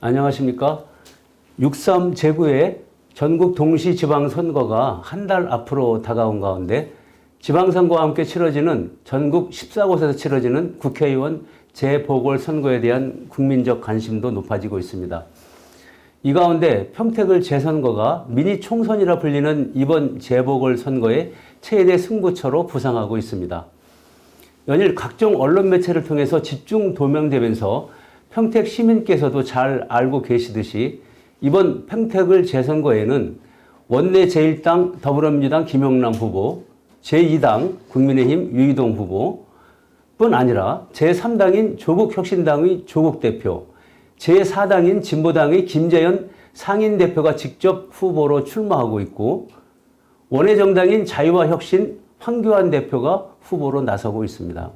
안녕하십니까. 6.3 제9회 전국 동시지방선거가 한 달 앞으로 다가온 가운데 지방선거와 함께 치러지는 전국 14곳에서 치러지는 국회의원 재보궐선거에 대한 국민적 관심도 높아지고 있습니다. 이 가운데 평택을 재선거가 미니 총선이라 불리는 이번 재보궐선거의 최대 승부처로 부상하고 있습니다. 연일 각종 언론 매체를 통해서 집중 도명되면서 평택 시민께서도 잘 알고 계시듯이 이번 평택을 재선거에는 원내 제1당 더불어민주당 김영남 후보, 제2당 국민의힘 유이동 후보뿐 아니라 제3당인 조국혁신당의 조국 대표, 제4당인 진보당의 김재현 상임대표가 직접 후보로 출마하고 있고 원외 정당인 자유와 혁신 황교안 대표가 후보로 나서고 있습니다.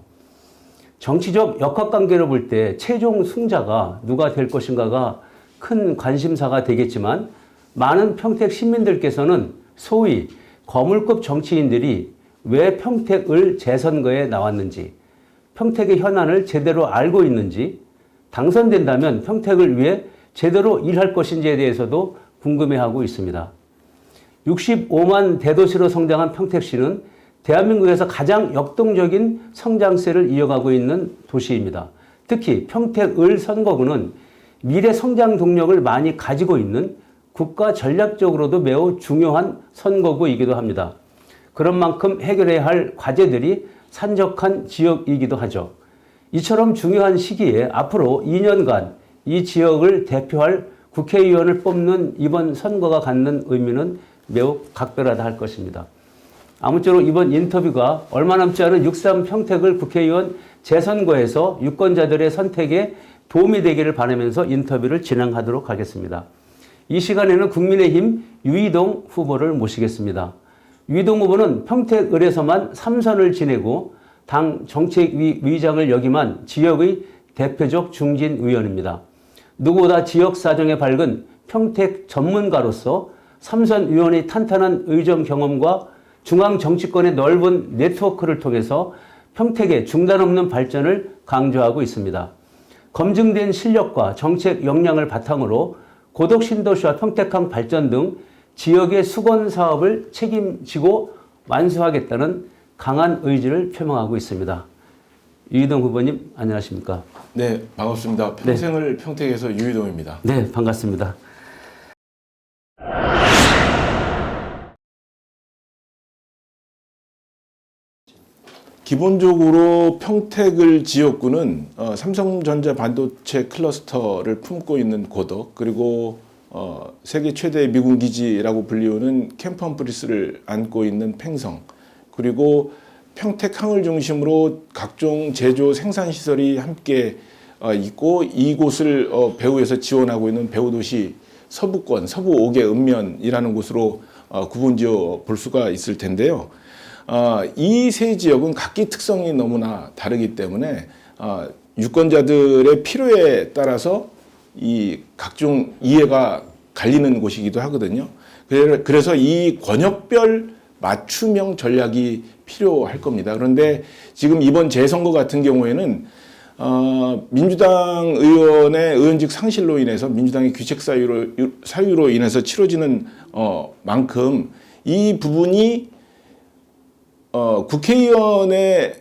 정치적 역학관계로 볼 때 최종 승자가 누가 될 것인가가 큰 관심사가 되겠지만 많은 평택 시민들께서는 소위 거물급 정치인들이 왜 평택을 재선거에 나왔는지, 평택의 현안을 제대로 알고 있는지, 당선된다면 평택을 위해 제대로 일할 것인지에 대해서도 궁금해하고 있습니다. 65만 대도시로 성장한 평택시는 대한민국에서 가장 역동적인 성장세를 이어가고 있는 도시입니다. 특히 평택을 선거구는 미래 성장 동력을 많이 가지고 있는 국가 전략적으로도 매우 중요한 선거구이기도 합니다. 그런 만큼 해결해야 할 과제들이 산적한 지역이기도 하죠. 이처럼 중요한 시기에 앞으로 2년간 이 지역을 대표할 국회의원을 뽑는 이번 선거가 갖는 의미는 매우 각별하다 할 것입니다. 아무쪼록 이번 인터뷰가 얼마 남지 않은 6.3 평택을 국회의원 재선거에서 유권자들의 선택에 도움이 되기를 바라면서 인터뷰를 진행하도록 하겠습니다. 이 시간에는 국민의힘 유이동 후보를 모시겠습니다. 유이동 후보는 평택을에서만 3선을 지내고 당 정책위 위장을 역임한 지역의 대표적 중진 의원입니다. 누구보다 지역 사정에 밝은 평택 전문가로서 3선 의원의 탄탄한 의정 경험과 중앙 정치권의 넓은 네트워크를 통해서 평택의 중단 없는 발전을 강조하고 있습니다. 검증된 실력과 정책 역량을 바탕으로 고덕 신도시와 평택항 발전 등 지역의 수건 사업을 책임지고 완수하겠다는 강한 의지를 표명하고 있습니다. 유이동 후보님 안녕하십니까? 네, 반갑습니다. 평생을 평택에서 유이동입니다. 네, 반갑습니다. 기본적으로 평택을 지역구는 삼성전자 반도체 클러스터를 품고 있는 고덕, 그리고 세계 최대의 미군 기지라고 불리우는 캠프 험프리스를 안고 있는 팽성, 그리고 평택항을 중심으로 각종 제조 생산 시설이 함께 있고 이곳을 배후에서 지원하고 있는 배후도시 서부권, 서부 5개 읍면이라는 곳으로 구분지어 볼 수가 있을 텐데요. 이 세 지역은 각기 특성이 너무나 다르기 때문에 유권자들의 필요에 따라서 이 각종 이해가 갈리는 곳이기도 하거든요. 그래서 이 권역별 맞춤형 전략이 필요할 겁니다. 그런데 지금 이번 재선거 같은 경우에는 민주당 의원의 의원직 상실로 인해서 민주당의 귀책 사유로 인해서 치러지는 만큼 이 부분이 국회의원의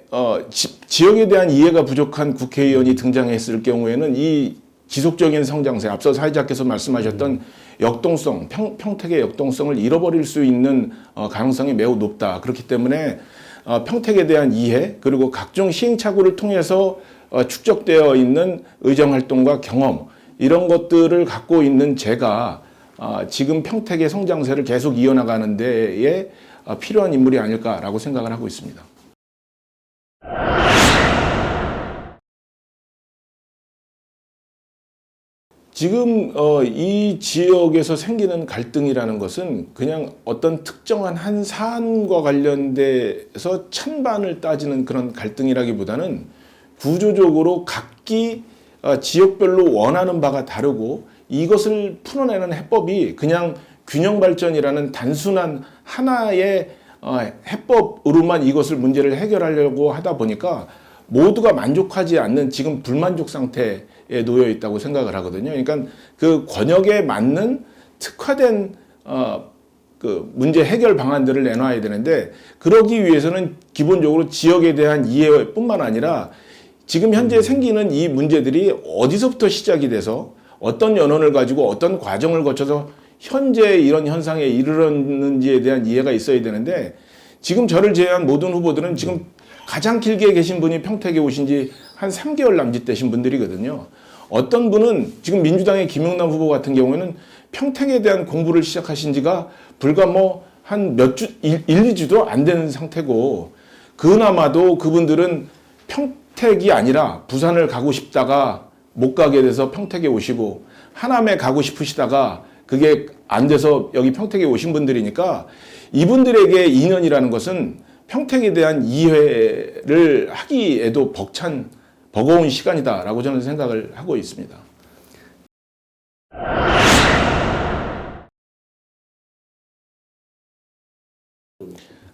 지역에 대한 이해가 부족한 국회의원이 등장했을 경우에는 이 지속적인 성장세, 앞서 사회자께서 말씀하셨던 역동성, 평택의 역동성을 잃어버릴 수 있는 가능성이 매우 높다. 그렇기 때문에 평택에 대한 이해, 그리고 각종 시행착오를 통해서 축적되어 있는 의정활동과 경험, 이런 것들을 갖고 있는 제가 지금 평택의 성장세를 계속 이어나가는 데에 필요한 인물이 아닐까라고 생각을 하고 있습니다. 지금 이 지역에서 생기는 갈등이라는 것은 그냥 어떤 특정한 한 사안과 관련돼서 찬반을 따지는 그런 갈등이라기보다는 구조적으로 각기 지역별로 원하는 바가 다르고 이것을 풀어내는 해법이 그냥 균형 발전이라는 단순한 하나의 해법으로만 이것을 문제를 해결하려고 하다 보니까 모두가 만족하지 않는 지금 불만족 상태에 놓여 있다고 생각을 하거든요. 그러니까 그 권역에 맞는 특화된 그 문제 해결 방안들을 내놔야 되는데, 그러기 위해서는 기본적으로 지역에 대한 이해뿐만 아니라 지금 현재 생기는 이 문제들이 어디서부터 시작이 돼서 어떤 연원을 가지고 어떤 과정을 거쳐서 현재 이런 현상에 이르렀는지에 대한 이해가 있어야 되는데, 지금 저를 제외한 모든 후보들은 지금 가장 길게 계신 분이 평택에 오신 지 한 3개월 남짓 되신 분들이거든요. 어떤 분은 지금 민주당의 김용남 후보 같은 경우에는 평택에 대한 공부를 시작하신 지가 불과 뭐 한 몇 주, 2주도 안 되는 상태고, 그나마도 그분들은 평택이 아니라 부산을 가고 싶다가 못 가게 돼서 평택에 오시고, 하남에 가고 싶으시다가 그게 안 돼서 여기 평택에 오신 분들이니까, 이분들에게 2년이라는 것은 평택에 대한 이해를 하기에도 버거운 시간이다라고 저는 생각을 하고 있습니다.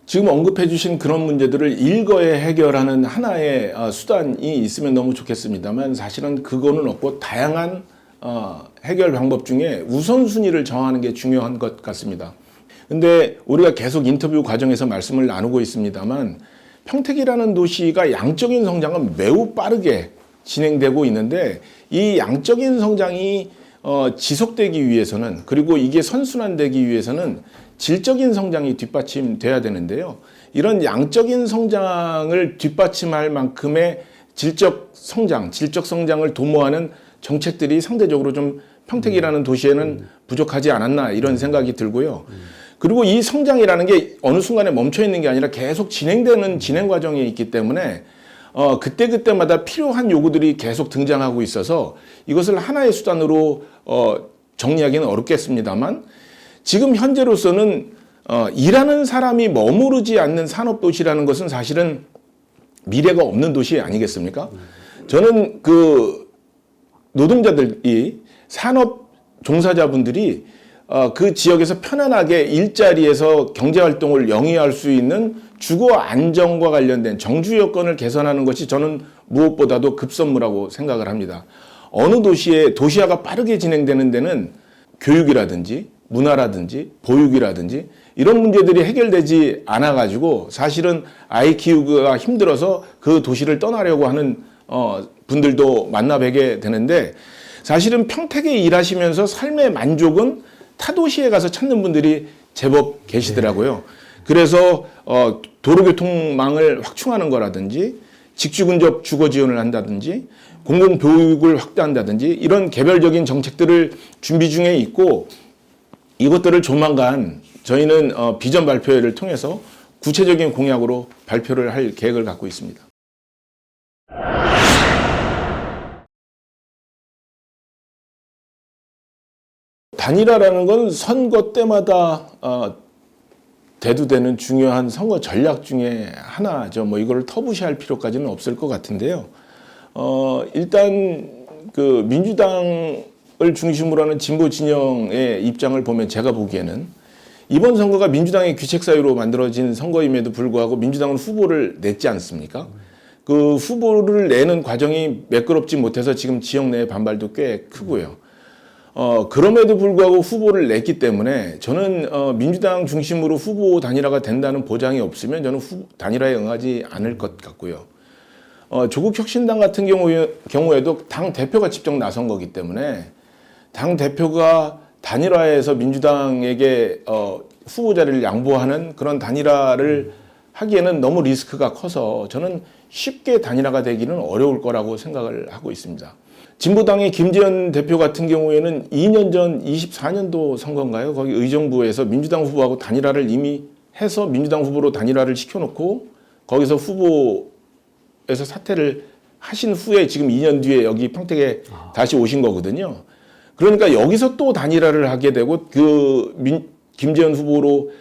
지금 언급해 주신 그런 문제들을 일거에 해결하는 하나의 수단이 있으면 너무 좋겠습니다만, 사실은 그거는 없고 다양한 해결 방법 중에 우선순위를 정하는 게 중요한 것 같습니다. 근데 우리가 계속 인터뷰 과정에서 말씀을 나누고 있습니다만, 평택이라는 도시가 양적인 성장은 매우 빠르게 진행되고 있는데, 이 양적인 성장이 지속되기 위해서는, 그리고 이게 선순환되기 위해서는 질적인 성장이 뒷받침돼야 되는데요. 이런 양적인 성장을 뒷받침할 만큼의 질적 성장을 도모하는 정책들이 상대적으로 좀 평택이라는 도시에는 부족하지 않았나, 이런 생각이 들고요. 그리고 이 성장이라는 게 어느 순간에 멈춰 있는 게 아니라 계속 진행되는 진행 과정에 있기 때문에 그때그때마다 필요한 요구들이 계속 등장하고 있어서 이것을 하나의 수단으로 정리하기는 어렵겠습니다만, 지금 현재로서는 일하는 사람이 머무르지 않는 산업도시라는 것은 사실은 미래가 없는 도시 아니겠습니까? 저는 그 노동자들이, 산업 종사자분들이 그 지역에서 편안하게 일자리에서 경제활동을 영위할 수 있는 주거 안정과 관련된 정주 여건을 개선하는 것이 저는 무엇보다도 급선무라고 생각을 합니다. 어느 도시화가 빠르게 진행되는 데는 교육이라든지 문화라든지 보육이라든지 이런 문제들이 해결되지 않아가지고, 사실은 아이 키우기가 힘들어서 그 도시를 떠나려고 하는 분들도 만나 뵈게 되는데, 사실은 평택에 일하시면서 삶의 만족은 타 도시에 가서 찾는 분들이 제법 계시더라고요. 그래서 도로교통망을 확충하는 거라든지, 직주 근접 주거 지원을 한다든지, 공공교육을 확대한다든지, 이런 개별적인 정책들을 준비 중에 있고, 이것들을 조만간 저희는 비전 발표회를 통해서 구체적인 공약으로 발표를 할 계획을 갖고 있습니다. 단일화라는 건 선거 때마다 대두되는 중요한 선거 전략 중에 하나죠. 뭐 이거를 터부시할 필요까지는 없을 것 같은데요. 일단 그 민주당을 중심으로 하는 진보 진영의 입장을 보면, 제가 보기에는 이번 선거가 민주당의 귀책 사유로 만들어진 선거임에도 불구하고 민주당은 후보를 냈지 않습니까? 그 후보를 내는 과정이 매끄럽지 못해서 지금 지역 내의 반발도 꽤 크고요. 그럼에도 불구하고 후보를 냈기 때문에 저는 민주당 중심으로 후보 단일화가 된다는 보장이 없으면 저는 단일화에 응하지 않을 것 같고요. 조국혁신당 같은 경우에도 당 대표가 직접 나선 거기 때문에 당 대표가 단일화해서 민주당에게 후보 자리를 양보하는 그런 단일화를 하기에는 너무 리스크가 커서 저는 쉽게 단일화가 되기는 어려울 거라고 생각을 하고 있습니다. 진보당의 김재현 대표 같은 경우에는 2년 전 24년도 선거인가요? 거기 의정부에서 민주당 후보하고 단일화를 이미 해서 민주당 후보로 단일화를 시켜놓고 거기서 후보에서 사퇴를 하신 후에 지금 2년 뒤에 여기 평택에 다시 오신 거거든요. 그러니까 여기서 또 단일화를 하게 되고 김재현 후보로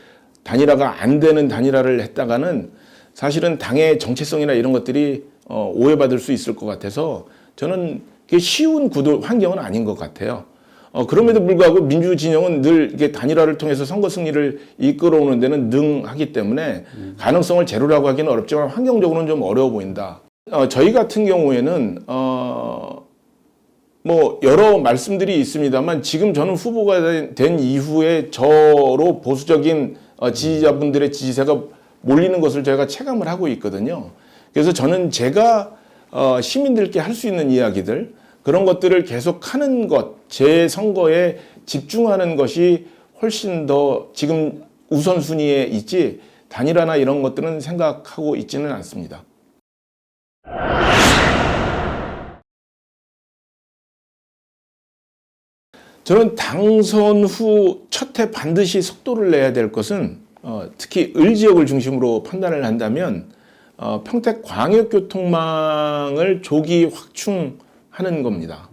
단일화가 안 되는 단일화를 했다가는 사실은 당의 정체성이나 이런 것들이 오해받을 수 있을 것 같아서 저는 그게 쉬운 구도 환경은 아닌 것 같아요. 그럼에도 불구하고 민주진영은 늘 이게 단일화를 통해서 선거 승리를 이끌어오는 데는 능하기 때문에 가능성을 제로라고 하기는 어렵지만 환경적으로는 좀 어려워 보인다. 저희 같은 경우에는 뭐 여러 말씀들이 있습니다만 지금 저는 후보가 된 이후에 저로 보수적인 지지자분들의 지지세가 몰리는 것을 제가 체감을 하고 있거든요. 그래서 저는 제가 시민들께 할 수 있는 이야기들 그런 것들을 계속 하는 것, 제 선거에 집중하는 것이 훨씬 더 지금 우선순위에 있지 단일화나 이런 것들은 생각하고 있지는 않습니다. 저는 당선 후 첫 해 반드시 속도를 내야 될 것은 특히 을 지역을 중심으로 판단을 한다면 평택 광역교통망을 조기 확충하는 겁니다.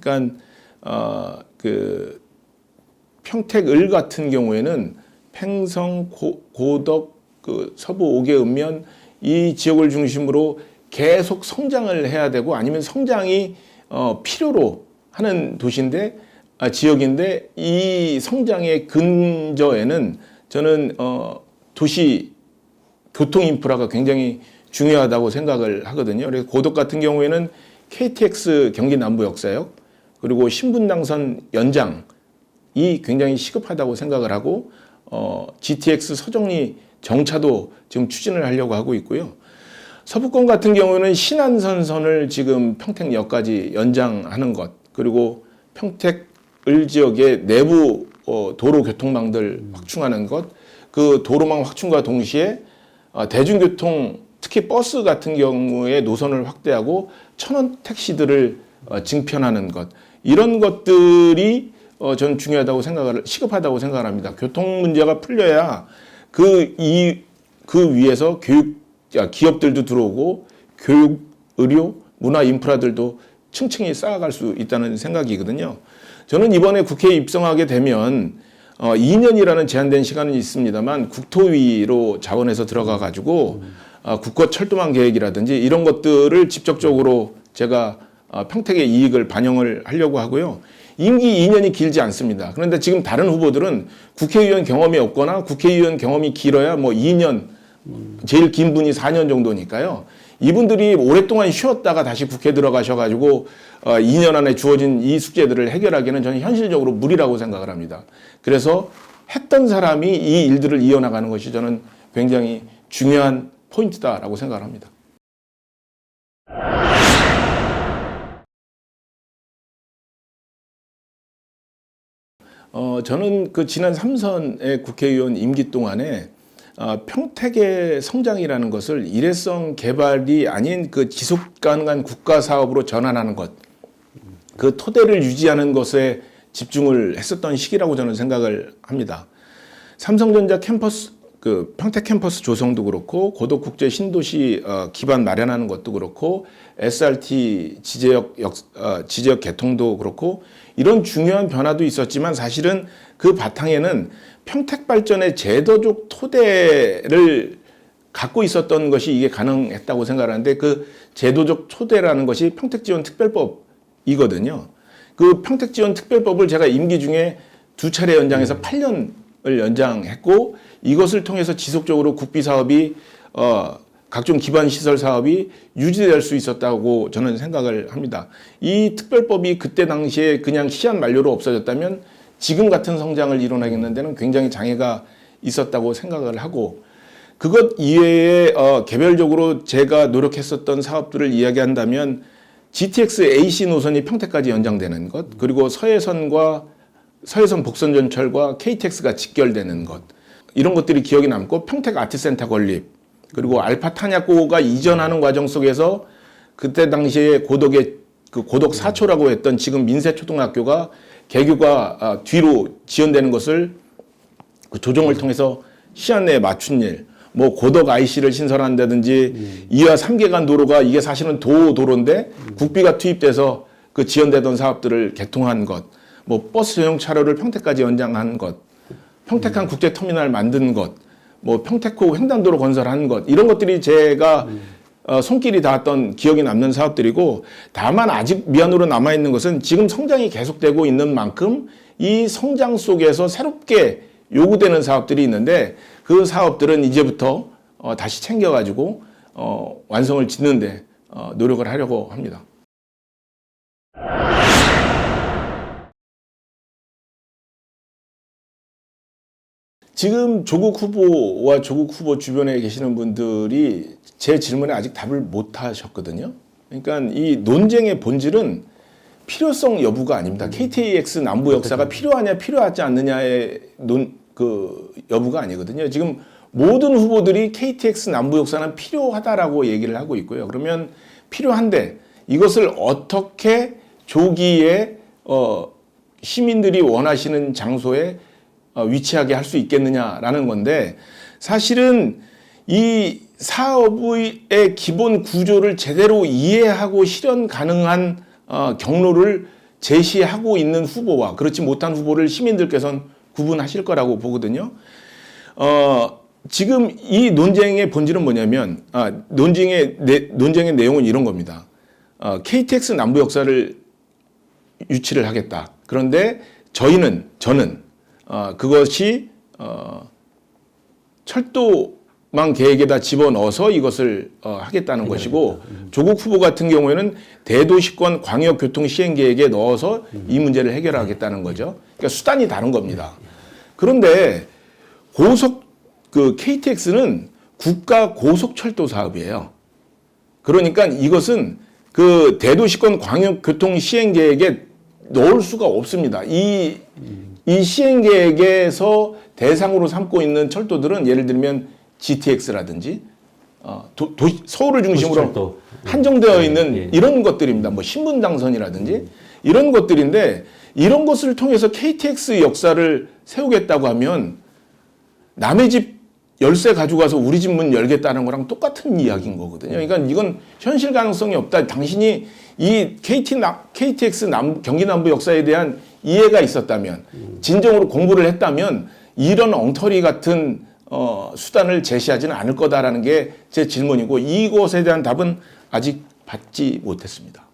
그러니까 그 평택 을 같은 경우에는 팽성, 고덕, 그 서부 5개 읍면 이 지역을 중심으로 계속 성장을 해야 되고 아니면 성장이 필요로 하는 도시인데 지역인데 이 성장의 근저에는 저는 도시 교통 인프라가 굉장히 중요하다고 생각을 하거든요. 그래서 고덕 같은 경우에는 KTX 경기 남부 역사역 그리고 신분당선 연장이 굉장히 시급하다고 생각을 하고 GTX 서정리 정차도 지금 추진을 하려고 하고 있고요. 서부권 같은 경우는 신안선선을 지금 평택역까지 연장하는 것 그리고 평택 을 지역의 내부 도로 교통망들 확충하는 것, 그 도로망 확충과 동시에 대중교통 특히 버스 같은 경우에 노선을 확대하고 천원 택시들을 증편하는 것 이런 것들이 저는 중요하다고 시급하다고 생각을 합니다. 교통 문제가 풀려야 그 위에서 기업들도 들어오고 교육, 의료, 문화 인프라들도 층층이 쌓아갈 수 있다는 생각이거든요. 저는 이번에 국회에 입성하게 되면 2년이라는 제한된 시간은 있습니다만 국토위로 자원해서 들어가 가지고 국거철도망 계획이라든지 이런 것들을 직접적으로 제가 평택의 이익을 반영을 하려고 하고요. 임기 2년이 길지 않습니다. 그런데 지금 다른 후보들은 국회의원 경험이 없거나 국회의원 경험이 길어야 뭐 2년, 제일 긴 분이 4년 정도니까요. 이분들이 오랫동안 쉬었다가 다시 국회 들어가셔가지고 2년 안에 주어진 이 숙제들을 해결하기는 저는 현실적으로 무리라고 생각을 합니다. 그래서 했던 사람이 이 일들을 이어나가는 것이 저는 굉장히 중요한 포인트다라고 생각을 합니다. 저는 그 지난 3선의 국회의원 임기 동안에 평택의 성장이라는 것을 일회성 개발이 아닌 그 지속 가능한 국가 사업으로 전환하는 것, 그 토대를 유지하는 것에 집중을 했었던 시기라고 저는 생각을 합니다. 삼성전자 캠퍼스, 그 평택 캠퍼스 조성도 그렇고 고덕 국제 신도시 기반 마련하는 것도 그렇고 SRT 지제역 개통도 그렇고 이런 중요한 변화도 있었지만 사실은 그 바탕에는 평택 발전의 제도적 토대를 갖고 있었던 것이 이게 가능했다고 생각하는데 그 제도적 토대라는 것이 평택지원특별법이거든요. 그 평택지원특별법을 제가 임기 중에 2차례 연장해서 8년을 연장했고 이것을 통해서 지속적으로 국비 사업이 각종 기반 시설 사업이 유지될 수 있었다고 저는 생각을 합니다. 이 특별법이 그때 당시에 그냥 시한 만료로 없어졌다면 지금 같은 성장을 이뤄내는 데는 굉장히 장애가 있었다고 생각을 하고 그것 이외에 개별적으로 제가 노력했었던 사업들을 이야기한다면 GTX AC 노선이 평택까지 연장되는 것 그리고 서해선 복선전철과 KTX가 직결되는 것 이런 것들이 기억이 남고 평택 아트센터 건립 그리고 알파 탄약고가 이전하는 과정 속에서 그때 당시에 고덕의 그 고덕 사초라고 했던 지금 민세초등학교가 개교가 뒤로 지연되는 것을 그 조정을 통해서 시한 내에 맞춘 일, 뭐 고덕 IC를 신설한다든지 2와 3개간 도로가 이게 사실은 도로인데 국비가 투입돼서 그 지연되던 사업들을 개통한 것, 뭐 버스 전용 차로를 평택까지 연장한 것, 평택항 국제터미널 만든 것, 뭐 평택호 횡단도로 건설한 것 이런 것들이 제가 손길이 닿았던 기억이 남는 사업들이고 다만 아직 미안으로 남아있는 것은 지금 성장이 계속되고 있는 만큼 이 성장 속에서 새롭게 요구되는 사업들이 있는데 그 사업들은 이제부터 다시 챙겨가지고 완성을 짓는데 노력을 하려고 합니다. 지금 조국 후보와 조국 후보 주변에 계시는 분들이 제 질문에 아직 답을 못 하셨거든요. 그러니까 이 논쟁의 본질은 필요성 여부가 아닙니다. KTX 남부 역사가 필요하냐 필요하지 않느냐의 여부가 아니거든요. 지금 모든 후보들이 KTX 남부 역사는 필요하다라고 얘기를 하고 있고요. 그러면 필요한데 이것을 어떻게 조기에 시민들이 원하시는 장소에 위치하게 할 수 있겠느냐라는 건데, 사실은 이 사업의 기본 구조를 제대로 이해하고 실현 가능한 경로를 제시하고 있는 후보와 그렇지 못한 후보를 시민들께서는 구분하실 거라고 보거든요. 지금 이 논쟁의 본질은 뭐냐면, 논쟁의 내용은 이런 겁니다. KTX 남부 역사를 유치를 하겠다. 그런데 저는 그것이 철도망 계획에다 집어넣어서 이것을 하겠다는 것이고, 조국 후보 같은 경우에는 대도시권 광역교통 시행 계획에 넣어서 이 문제를 해결하겠다는 거죠. 그러니까 수단이 다른 겁니다. 그런데 KTX는 국가 고속철도 사업이에요. 그러니까 이것은 그 대도시권 광역교통 시행 계획에 넣을 수가 없습니다. 이 시행 계획에서 대상으로 삼고 있는 철도들은 예를 들면 GTX라든지 서울을 중심으로 도시철도. 한정되어 있는 이런 것들입니다. 뭐 신분당선이라든지 이런 것들인데, 이런 것을 통해서 KTX 역사를 세우겠다고 하면 남의 집 열쇠 가져가서 우리 집 문 열겠다는 거랑 똑같은 이야기인 거거든요. 그러니까 이건 현실 가능성이 없다. 당신이 이 KTX 경기 남부 역사에 대한 이해가 있었다면, 진정으로 공부를 했다면 이런 엉터리 같은 수단을 제시하지는 않을 거다라는 게 제 질문이고, 이것에 대한 답은 아직 받지 못했습니다.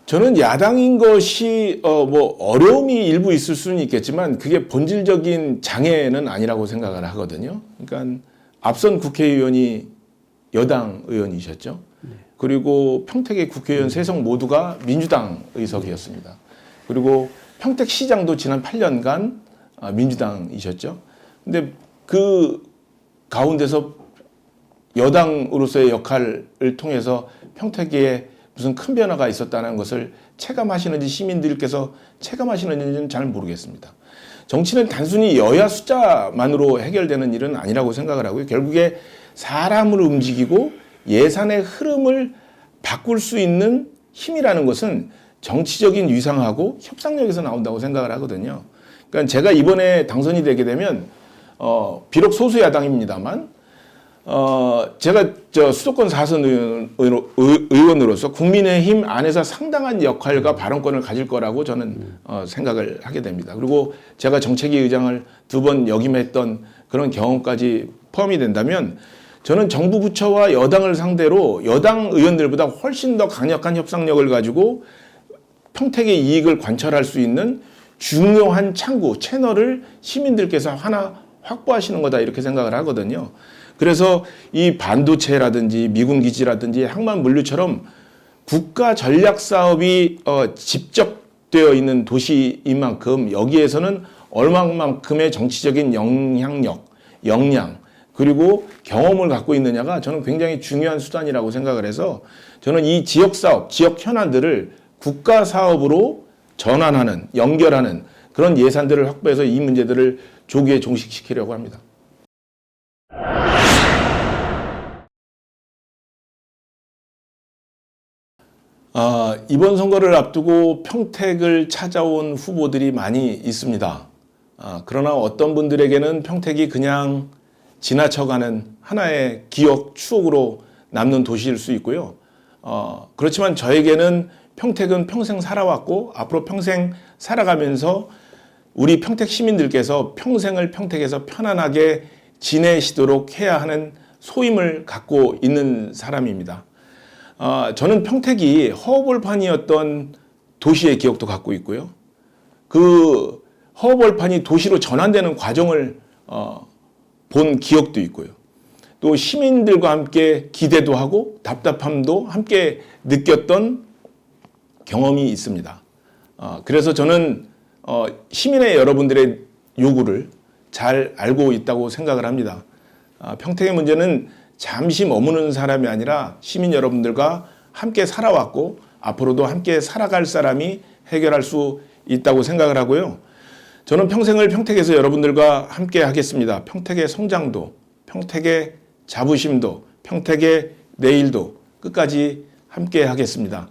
저는 야당인 것이 어려움이 일부 있을 수는 있겠지만 그게 본질적인 장애는 아니라고 생각을 하거든요. 그러니까 앞선 국회의원이 여당 의원이셨죠. 그리고 평택의 국회의원 3석 모두가 민주당 의석이었습니다. 그리고 평택시장도 지난 8년간 민주당이셨죠. 근데 그 가운데서 여당으로서의 역할을 통해서 평택에 무슨 큰 변화가 있었다는 것을 체감하시는지 시민들께서 체감하시는지는 잘 모르겠습니다. 정치는 단순히 여야 숫자만으로 해결되는 일은 아니라고 생각을 하고요. 결국에 사람을 움직이고 예산의 흐름을 바꿀 수 있는 힘이라는 것은 정치적인 위상하고 협상력에서 나온다고 생각을 하거든요. 그러니까 제가 이번에 당선이 되게 되면 비록 소수 야당입니다만 제가 수도권 4선 의원으로서 국민의힘 안에서 상당한 역할과 발언권을 가질 거라고 저는 생각을 하게 됩니다. 그리고 제가 정책위 의장을 2번 역임했던 그런 경험까지 포함이 된다면, 저는 정부 부처와 여당을 상대로 여당 의원들보다 훨씬 더 강력한 협상력을 가지고 평택의 이익을 관철할 수 있는 중요한 창구, 채널을 시민들께서 하나 확보하시는 거다, 이렇게 생각을 하거든요. 그래서 이 반도체라든지 미군 기지라든지 항만 물류처럼 국가 전략 사업이 집적되어 있는 도시인 만큼 여기에서는 얼마만큼의 정치적인 영향력, 역량, 그리고 경험을 갖고 있느냐가 저는 굉장히 중요한 수단이라고 생각을 해서, 저는 이 지역 사업, 지역 현안들을 국가 사업으로 전환하는, 연결하는 그런 예산들을 확보해서 이 문제들을 조기에 종식시키려고 합니다. 이번 선거를 앞두고 평택을 찾아온 후보들이 많이 있습니다. 그러나 어떤 분들에게는 평택이 그냥 지나쳐가는 하나의 기억, 추억으로 남는 도시일 수 있고요. 그렇지만 저에게는 평택은 평생 살아왔고 앞으로 평생 살아가면서 우리 평택 시민들께서 평생을 평택에서 편안하게 지내시도록 해야 하는 소임을 갖고 있는 사람입니다. 저는 평택이 허허벌판이었던 도시의 기억도 갖고 있고요. 그 허허벌판이 도시로 전환되는 과정을 본 기억도 있고요. 또 시민들과 함께 기대도 하고 답답함도 함께 느꼈던 경험이 있습니다. 그래서 저는 시민의 여러분들의 요구를 잘 알고 있다고 생각을 합니다. 평택의 문제는 잠시 머무는 사람이 아니라 시민 여러분들과 함께 살아왔고 앞으로도 함께 살아갈 사람이 해결할 수 있다고 생각을 하고요. 저는 평생을 평택에서 여러분들과 함께 하겠습니다. 평택의 성장도, 평택의 자부심도, 평택의 내일도 끝까지 함께 하겠습니다.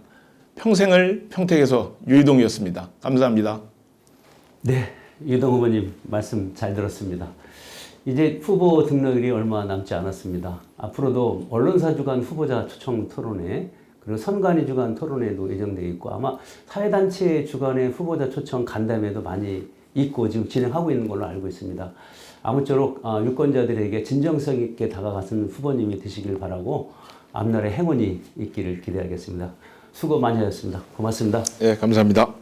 평생을 평택에서 유이동이었습니다. 감사합니다. 네, 유동 후보님 말씀 잘 들었습니다. 이제 후보 등록일이 얼마 남지 않았습니다. 앞으로도 언론사 주간 후보자 초청 토론회 그리고 선관위 주간 토론회도 예정되어 있고 아마 사회단체 주간의 후보자 초청 간담회도 많이 있고 지금 진행하고 있는 걸로 알고 있습니다. 아무쪼록 유권자들에게 진정성 있게 다가가는 후보님이 되시길 바라고 앞날에 행운이 있기를 기대하겠습니다. 수고 많이 하셨습니다. 고맙습니다. 네, 감사합니다.